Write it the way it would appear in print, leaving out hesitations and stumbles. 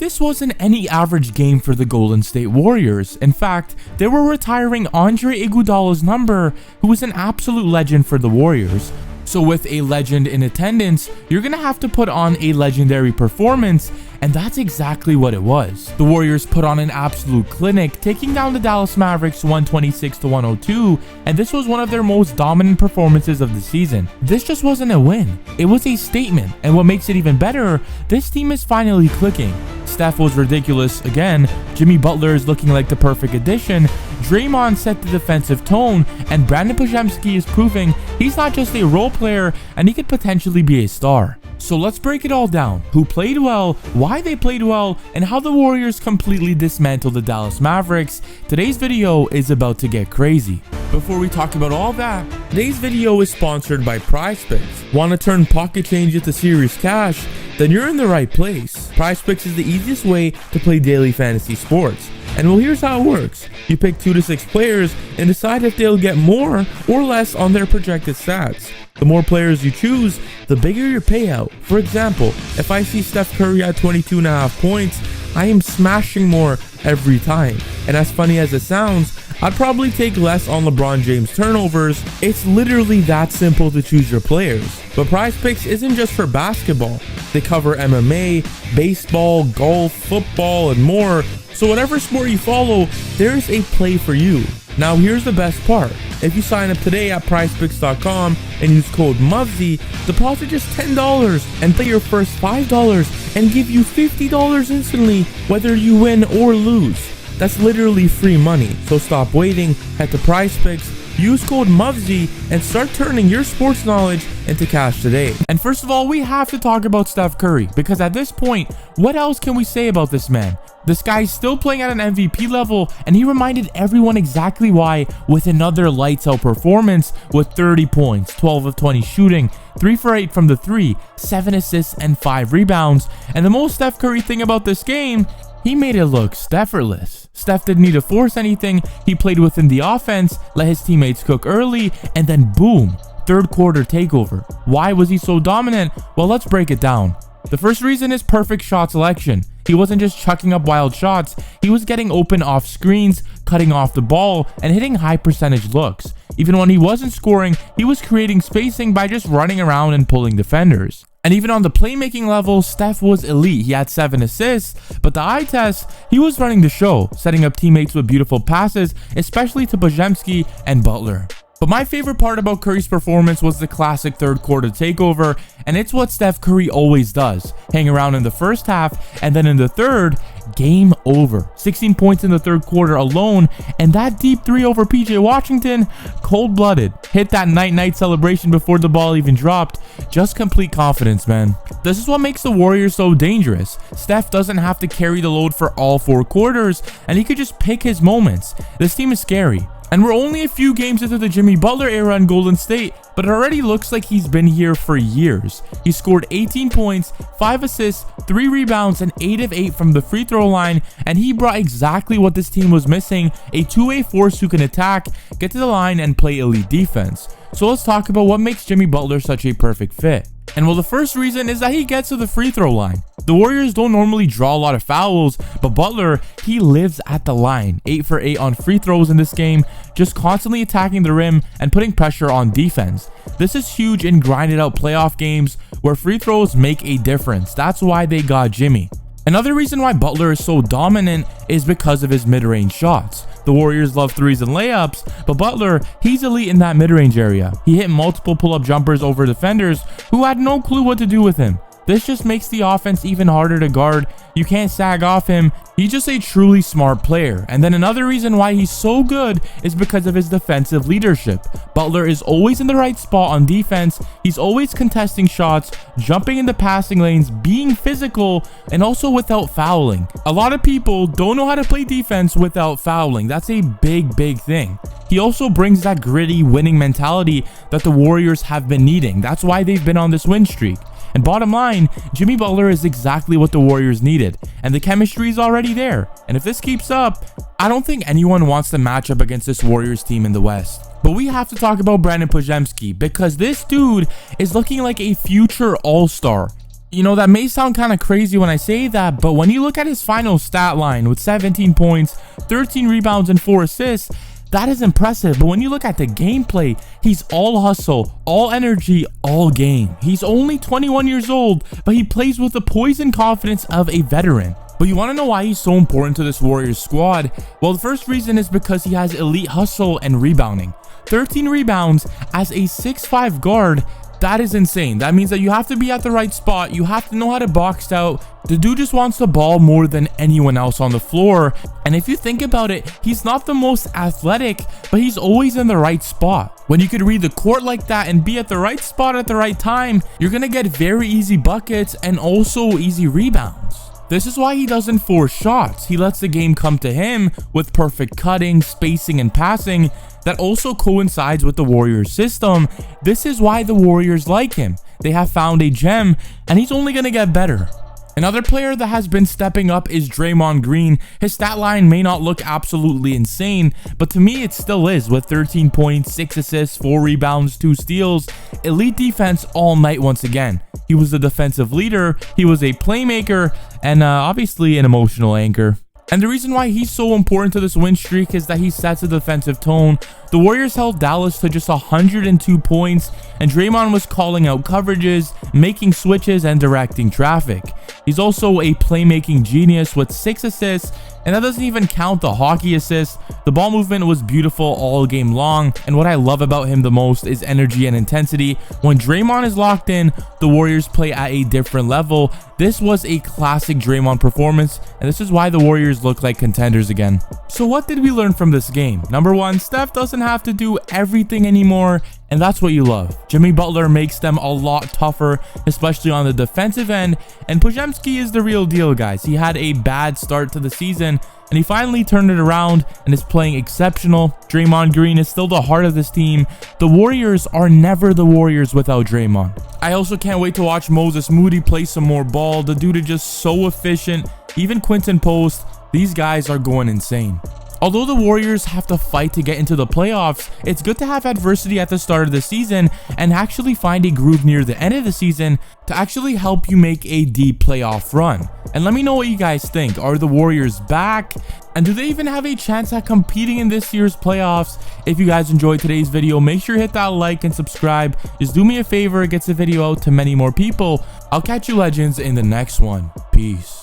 This wasn't any average game for the Golden State Warriors. In fact, they were retiring Andre Iguodala's number, who was an absolute legend for the Warriors. So with a legend in attendance, you're gonna have to put on a legendary performance, and that's exactly what it was. The Warriors put on an absolute clinic, taking down the Dallas Mavericks 126-102, and this was one of their most dominant performances of the season. This just wasn't a win, it was a statement, and what makes it even better, this team is finally clicking. Steph was ridiculous again, Jimmy Butler is looking like the perfect addition, Draymond set the defensive tone, and Podziemski is proving he's not just a role player and he could potentially be a star. So let's break it all down. Who played well, why they played well, and how the Warriors completely dismantled the Dallas Mavericks. Today's video is about to get crazy. Before we talk about all that, today's video is sponsored by PrizePicks. Want to turn pocket change into serious cash? Then you're in the right place. PrizePicks is the easiest way to play daily fantasy sports. And well, here's how it works. You pick 2 to 6 players and decide if they'll get more or less on their projected stats. The more players you choose, the bigger your payout. For example, if I see Steph Curry at 22.5 points, I am smashing more every time. And as funny as it sounds, I'd probably take less on LeBron James turnovers. It's literally that simple to choose your players. But PrizePicks isn't just for basketball. They cover MMA, baseball, golf, football, and more. So whatever sport you follow, there's a play for you. Now here's the best part. If you sign up today at prizepicks.com and use code MUVSY, deposit just $10 and play your first $5 and give you $50 instantly whether you win or lose. That's literally free money. So stop waiting, head to PrizePicks, use code MUVSY, and start turning your sports knowledge into cash today. And first of all, we have to talk about Steph Curry, because at this point, what else can we say about this man? This guy's still playing at an MVP level, and he reminded everyone exactly why with another lights out performance with 30 points, 12 of 20 shooting, 3 for 8 from the 3, 7 assists and 5 rebounds. And the most Steph Curry thing about this game, he made it look effortless. Steph didn't need to force anything, he played within the offense, let his teammates cook early, and then boom, third quarter takeover. Why was he so dominant? Well, let's break it down. The first reason is perfect shot selection. He wasn't just chucking up wild shots, he was getting open off screens, cutting off the ball, and hitting high percentage looks. Even when he wasn't scoring, he was creating spacing by just running around and pulling defenders. And even on the playmaking level, Steph was elite. He had 7 assists, but the eye test, he was running the show, setting up teammates with beautiful passes, especially to Podziemski and Butler. But my favorite part about Curry's performance was the classic third quarter takeover, and it's what Steph Curry always does. Hang around in the first half, and then in the third, game over. 16 points in the third quarter alone, and that deep 3 over PJ Washington, cold-blooded. Hit that night-night celebration before the ball even dropped. Just complete confidence, man. This is what makes the Warriors so dangerous. Steph doesn't have to carry the load for all 4 quarters, and he could just pick his moments. This team is scary. And we're only a few games into the Jimmy Butler era in Golden State, but it already looks like he's been here for years. He scored 18 points, 5 assists, 3 rebounds, and 8 of 8 from the free throw line, and he brought exactly what this team was missing, a two-way force who can attack, get to the line, and play elite defense. So let's talk about what makes Jimmy Butler such a perfect fit. And well, the first reason is that he gets to the free throw line. The Warriors don't normally draw a lot of fouls, but Butler, he lives at the line. 8 for 8 on free throws in this game, just constantly attacking the rim and putting pressure on defense. This is huge in grinded out playoff games where free throws make a difference. That's why they got Jimmy. Another reason why Butler is so dominant is because of his mid-range shots. The Warriors love threes and layups, but Butler, he's elite in that mid-range area. He hit multiple pull-up jumpers over defenders who had no clue what to do with him. This just makes the offense even harder to guard. You can't sag off him. He's just a truly smart player. And then another reason why he's so good is because of his defensive leadership. Butler is always in the right spot on defense. He's always contesting shots, jumping in the passing lanes, being physical, and also without fouling. A lot of people don't know how to play defense without fouling. That's a big thing. He also brings that gritty winning mentality that the Warriors have been needing. That's why they've been on this win streak. And bottom line, Jimmy Butler is exactly what the Warriors needed, and the chemistry is already there. And if this keeps up, I don't think anyone wants to match up against this Warriors team in the West. But we have to talk about Podziemski, because this dude is looking like a future all-star. You know, that may sound kind of crazy when I say that, but when you look at his final stat line with 17 points, 13 rebounds, and 4 assists, that is impressive. But when you look at the gameplay, he's all hustle, all energy, all game. He's only 21 years old, but he plays with the poise and confidence of a veteran. But you want to know why he's so important to this Warriors squad? Well, the first reason is because he has elite hustle and rebounding. 13 rebounds as a 6'5" guard. That is insane. That means that you have to be at the right spot. You have to know how to box out. The dude just wants the ball more than anyone else on the floor. And if you think about it, he's not the most athletic, but he's always in the right spot. When you could read the court like that and be at the right spot at the right time, you're going to get very easy buckets and also easy rebounds. This is why he doesn't force shots. He lets the game come to him with perfect cutting, spacing, and passing that also coincides with the Warriors system. This is why the Warriors like him. They have found a gem, and he's only going to get better. Another player that has been stepping up is Draymond Green. His stat line may not look absolutely insane, but to me it still is, with 13 points, 6 assists, 4 rebounds, 2 steals, elite defense all night once again. He was the defensive leader, he was a playmaker, and obviously an emotional anchor. And the reason why he's so important to this win streak is that he sets a defensive tone. The Warriors held Dallas to just 102 points, and Draymond was calling out coverages, making switches, and directing traffic. He's also a playmaking genius with 6 assists, and that doesn't even count the hockey assists. The ball movement was beautiful all game long, and what I love about him the most is energy and intensity. When Draymond is locked in, the Warriors play at a different level. This was a classic Draymond performance, and this is why the Warriors look like contenders again. So what did we learn from this game? Number one, Steph doesn't have to do everything anymore, and that's what you love. Jimmy Butler makes them a lot tougher, especially on the defensive end, and Podziemski is the real deal, guys. He had a bad start to the season, and he finally turned it around and is playing exceptional. Draymond Green is still the heart of this team. The Warriors are never the Warriors without Draymond. I also can't wait to watch Moses Moody play some more ball. The dude is just so efficient. Even Quinton Post, these guys are going insane. Although the Warriors have to fight to get into the playoffs, it's good to have adversity at the start of the season and actually find a groove near the end of the season to actually help you make a deep playoff run. And let me know what you guys think. Are the Warriors back? And do they even have a chance at competing in this year's playoffs? If you guys enjoyed today's video, make sure to hit that like and subscribe. Just do me a favor, it gets the video out to many more people. I'll catch you legends in the next one. Peace.